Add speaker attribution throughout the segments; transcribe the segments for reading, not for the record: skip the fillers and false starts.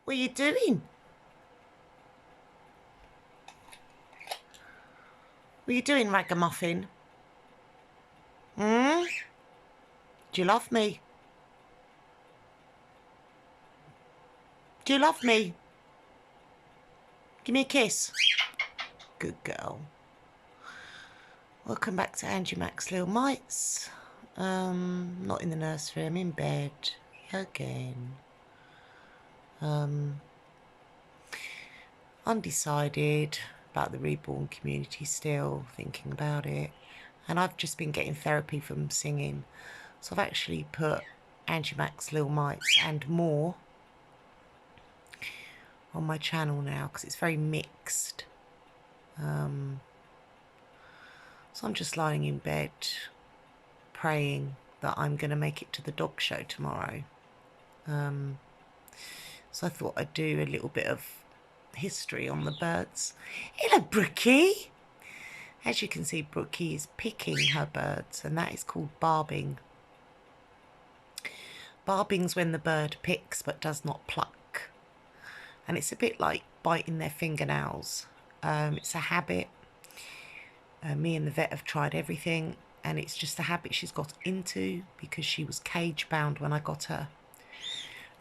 Speaker 1: What are you doing? What are you doing, ragamuffin? Hmm? Do you love me? Do you love me? Give me a kiss. Good girl. Welcome back to Angie Mac's Little Mites. Not in the nursery, I'm in bed again. Undecided about the reborn community still, thinking about it. And I've just been getting therapy from singing. So I've actually put Angie Mac's Little Mites and more on my channel now because it's very mixed. So I'm just lying in bed praying that I'm going to make it to the dog show tomorrow. So I thought I'd do a little bit of history on the birds. Hello, Brookie. As you can see, Brookie is picking her birds, and that is called barbing. Barbing's when the bird picks but does not pluck. And it's a bit like biting their fingernails. It's a habit. Me and the vet have tried everything, and it's just a habit she's got into because she was cage bound when I got her.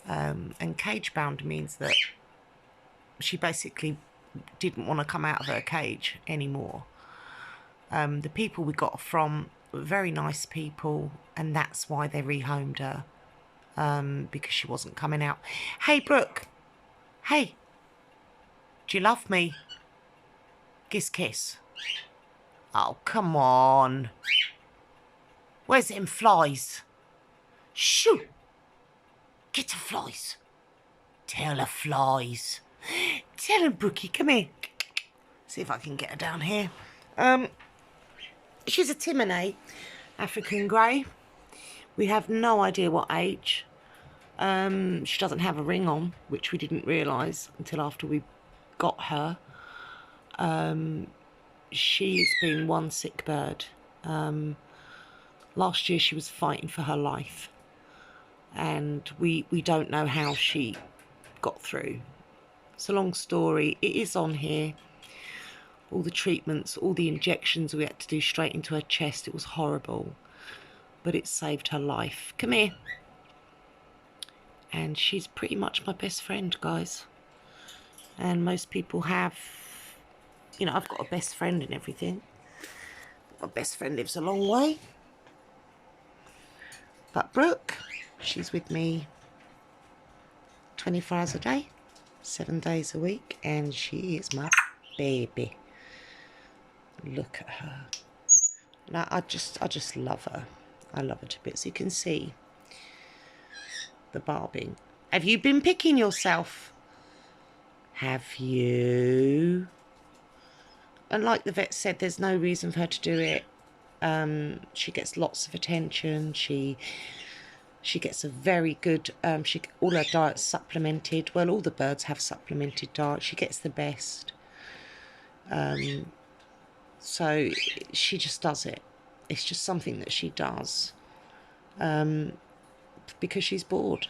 Speaker 1: And cage bound means that she basically didn't want to come out of her cage anymore. The people we got from were very nice people, and that's why they rehomed her, because she wasn't coming out. Hey, Brooke. Hey. Do you love me? Kiss, kiss. Oh, come on. Where's them flies? Shoo! Get the flies. Tell her flies. Tell her, Brookie, come here. See if I can get her down here. She's a Timneh, African grey. We have no idea what age. She doesn't have a ring on, which we didn't realise until after we got her. She's been one sick bird. Last year she was fighting for her life, and we don't know how she got through. It's a long story. It is on here. All the treatments, all the injections we had to do straight into her chest. It was horrible, but it saved her life. Come here. And she's pretty much my best friend, guys. And most people have, you know, I've got a best friend and everything. My best friend lives a long way. But Brooke, she's with me 24 hours a day, 7 days a week, and she is my baby. Look at her. Now, I just love her. I love her to bits. You can see the barbing. Have you been picking yourself? Have you? And like the vet said, there's no reason for her to do it. She gets lots of attention. She gets a very good, all her diet's supplemented. Well, all the birds have supplemented diet. She gets the best. So she just does it. It's just something that she does. Because she's bored.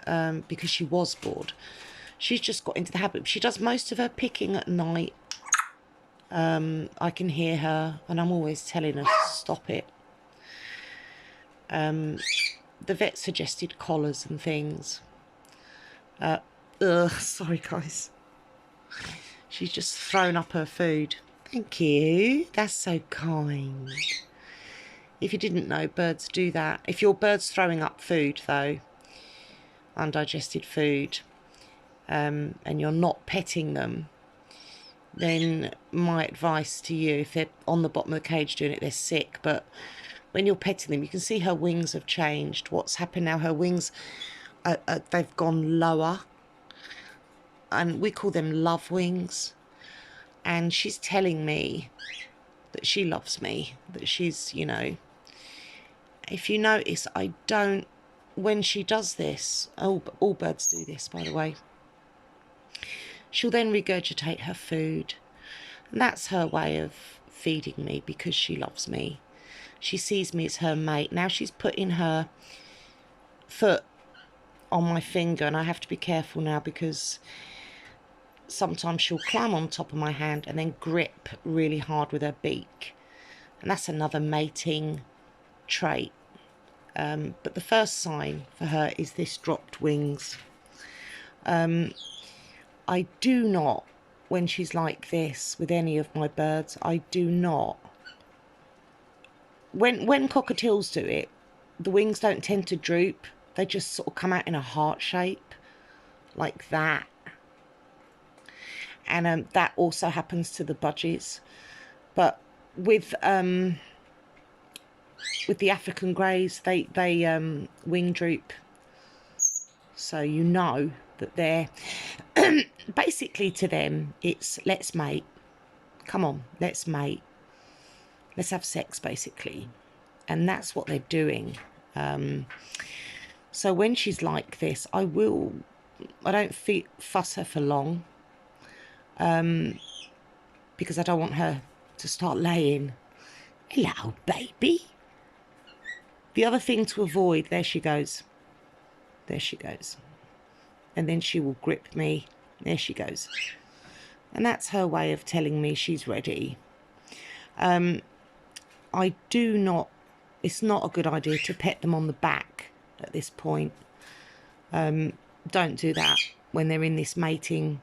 Speaker 1: Because she was bored. She's just got into the habit. She does most of her picking at night. I can hear her, and I'm always telling her to stop it. The vet suggested collars and things. Sorry, guys. She's just thrown up her food. Thank you. That's so kind. If you didn't know, birds do that. If your bird's throwing up food, though, undigested food, and you're not petting them, then my advice to you, if they're on the bottom of the cage doing it, they're sick, but when you're petting them, you can see her wings have changed. What's happened now, her wings, they've gone lower, and we call them love wings. And she's telling me that she loves me, that she's, you know, if you notice, I don't, when she does this, all birds do this, by the way, she'll then regurgitate her food. And that's her way of feeding me, because she loves me. She sees me as her mate. Now she's putting her foot on my finger, and I have to be careful now because sometimes she'll climb on top of my hand and then grip really hard with her beak, and that's another mating trait. But the first sign for her is this dropped wings. I do not, when she's like this with any of my birds, I do not. When cockatiels do it, the wings don't tend to droop. They just sort of come out in a heart shape, like that. And that also happens to the budgies. But with the African greys, they wing droop. So you know that they're basically, to them it's let's mate. Come on, let's mate. Let's have sex, basically. And that's what they're doing. So when she's like this, I don't fuss her for long, because I don't want her to start laying. Hello, baby. The other thing to avoid, there she goes. There she goes. And then she will grip me. There she goes. And that's her way of telling me she's ready. I do not, it's not a good idea to pet them on the back at this point. Don't do that when they're in this mating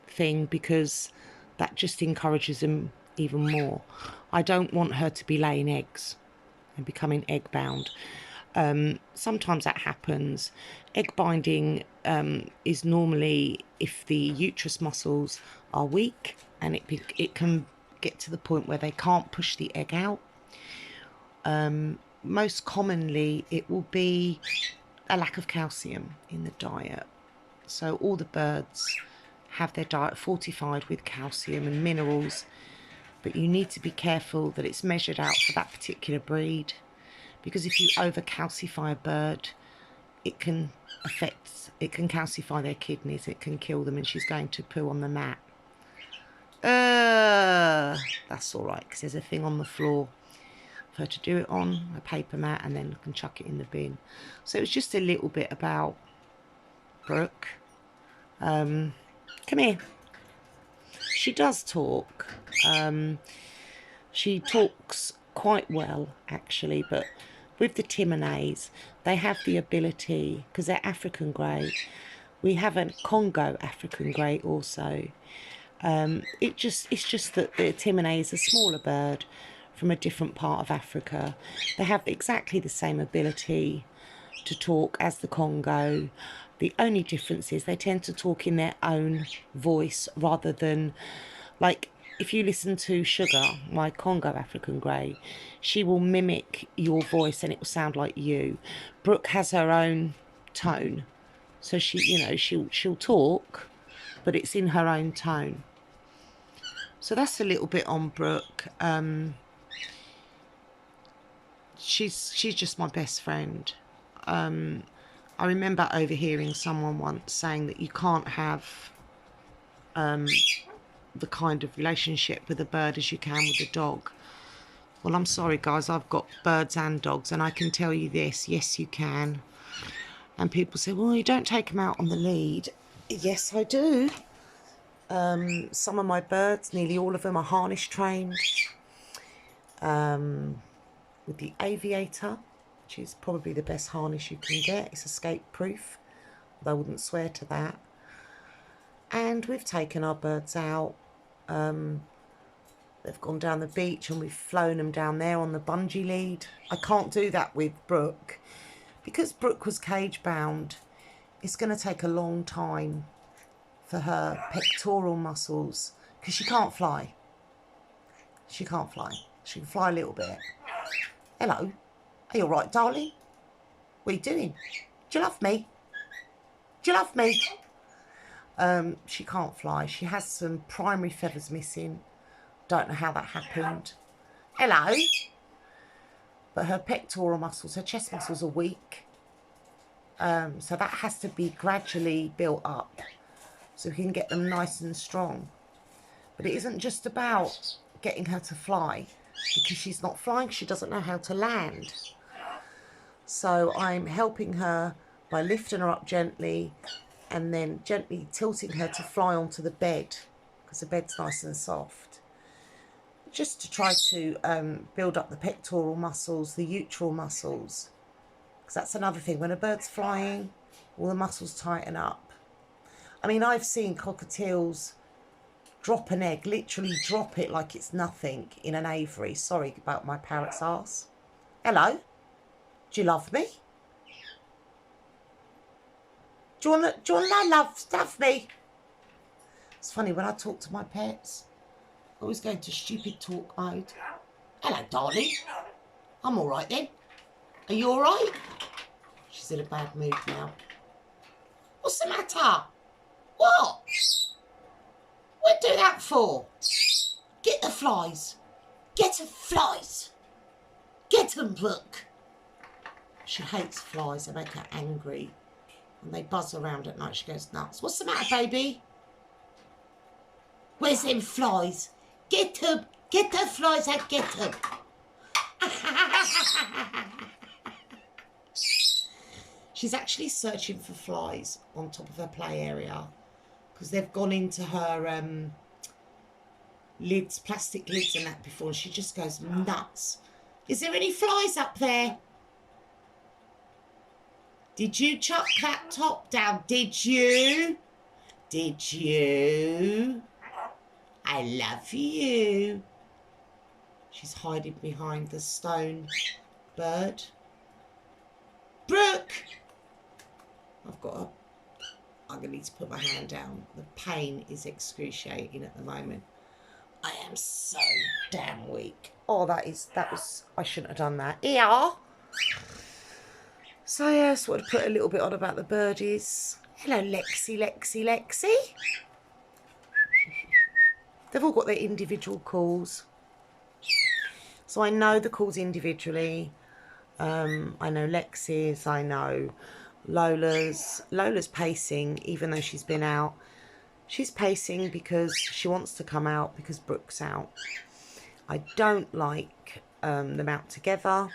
Speaker 1: thing, because that just encourages them even more. I don't want her to be laying eggs and becoming egg bound. Sometimes that happens. Egg binding is normally if the uterus muscles are weak, and it can get to the point where they can't push the egg out. Most commonly it will be a lack of calcium in the diet. So all the birds have their diet fortified with calcium and minerals, but you need to be careful that it's measured out for that particular breed, because if you over calcify a bird, it can calcify their kidneys, it can kill them, and she's going to poo on the mat. That's all right, because there's a thing on the floor for her to do it on, a paper mat, and then I can chuck it in the bin. So it was just a little bit about Brooke. Come here. She does talk. She talks quite well, actually, but with the Timnehs, they have the ability, because they're African grey. We have a Congo African grey also. It's just that the Timneh is a smaller bird from a different part of Africa. They have exactly the same ability to talk as the Congo. The only difference is they tend to talk in their own voice rather than, like, if you listen to Sugar, my Congo African grey, she will mimic your voice and it will sound like you. Brooke has her own tone, so she, you know, she'll talk, but it's in her own tone. So that's a little bit on Brooke. She's just my best friend. I remember overhearing someone once saying that you can't have the kind of relationship with a bird as you can with a dog. Well, I'm sorry, guys, I've got birds and dogs, and I can tell you this, yes, you can. And people say, well, you don't take them out on the lead. Yes, I do. Some of my birds, nearly all of them, are harness trained with the aviator, which is probably the best harness you can get. It's escape proof, although I wouldn't swear to that. And we've taken our birds out. They've gone down the beach and we've flown them down there on the bungee lead. I can't do that with Brooke. Because Brooke was cage bound, it's going to take a long time for her pectoral muscles, because she can't fly. She can't fly. She can fly a little bit. Hello. Are you all right, darling? What are you doing? Do you love me? Do you love me? She can't fly. She has some primary feathers missing. Don't know how that happened. Hello. But her pectoral muscles, her chest muscles are weak. So that has to be gradually built up so we can get them nice and strong. But it isn't just about getting her to fly, because she's not flying, she doesn't know how to land. So I'm helping her by lifting her up gently and then gently tilting her to fly onto the bed, because the bed's nice and soft, just to try to build up the pectoral muscles, the uteral muscles, because that's another thing. When a bird's flying, all the muscles tighten up. I mean, I've seen cockatiels drop an egg, literally drop it like it's nothing in an aviary. Sorry about my parrot's arse. Hello, do you love me? Do you want to love me? It's funny, when I talk to my pets, I always go into stupid talk mode. Hello, darling. I'm all right then. Are you all right? She's in a bad mood now. What's the matter? What? What do that for? Get the flies. Get the flies. Get them, Brooke. She hates flies. They make her angry. And they buzz around at night. She goes nuts. What's the matter, baby? Where's them flies? Get them. Get the flies out. Get them. She's actually searching for flies on top of her play area because they've gone into her lids, plastic lids and that before, and she just goes nuts. Is there any flies up there? Did you chuck that top down? Did you? Did you? I love you. She's hiding behind the stone bird. Brooke! I'm going to need to put my hand down. The pain is excruciating at the moment. I am so damn weak. Oh, that was, I shouldn't have done that. Yeah. So, yes, I want to put a little bit on about the birdies. Hello, Lexi, Lexi, Lexi. They've all got their individual calls. So I know the calls individually. I know Lexi's, I know Lola's. Lola's pacing, even though she's been out. She's pacing because she wants to come out because Brooke's out. I don't like them out together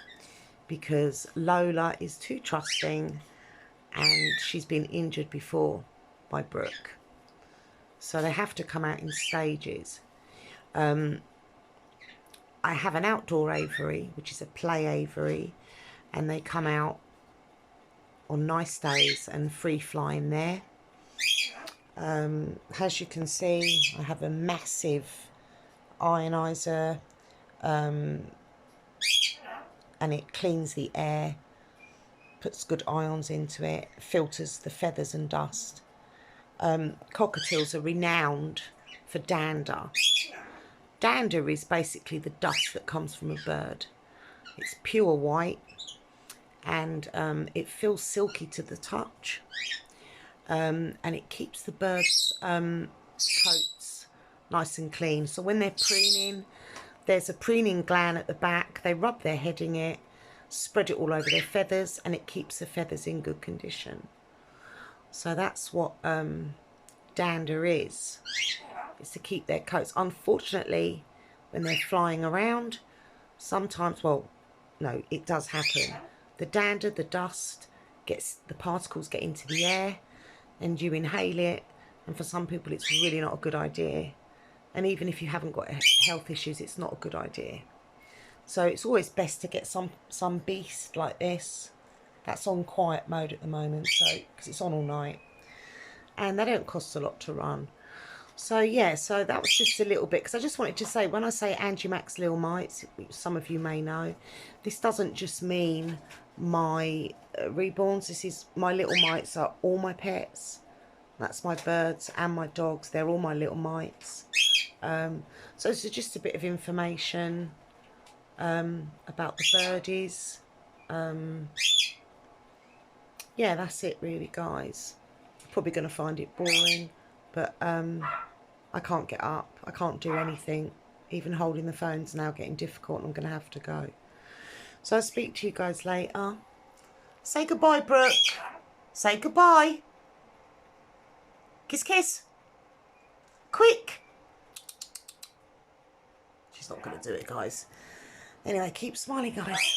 Speaker 1: because Lola is too trusting and she's been injured before by Brooke. So they have to come out in stages. I have an outdoor aviary, which is a play aviary, and they come out on nice days and free flying there. As you can see, I have a massive ionizer, and it cleans the air, puts good ions into it, filters the feathers and dust. Cockatiels are renowned for dander. Dander is basically the dust that comes from a bird. It's pure white and it feels silky to the touch, and it keeps the birds' coats nice and clean. So when they're preening, there's a preening gland at the back. They rub their head in it, spread it all over their feathers, and it keeps the feathers in good condition. So that's what dander is. It's to keep their coats. Unfortunately, when they're flying around, sometimes, well, no, it does happen. The dander, the dust, the particles get into the air and you inhale it. And for some people, it's really not a good idea. And even if you haven't got health issues, it's not a good idea. So it's always best to get some beast like this. That's on quiet mode at the moment, so because it's on all night. And they don't cost a lot to run. So yeah, so that was just a little bit, because I just wanted to say, when I say Angiomax Lil Mites, some of you may know, this doesn't just mean my reborns. This is my little mites are all my pets. That's my birds and my dogs. They're all my little mites. So it's just a bit of information about the birdies. Yeah, that's it really, guys. You're probably going to find it boring, but I can't get up. I can't do anything. Even holding the phone's now getting difficult and I'm going to have to go. So I'll speak to you guys later. Say goodbye, Brooke. Say goodbye. Kiss, kiss. Quick. She's not going to do it, guys. Anyway, keep smiling, guys.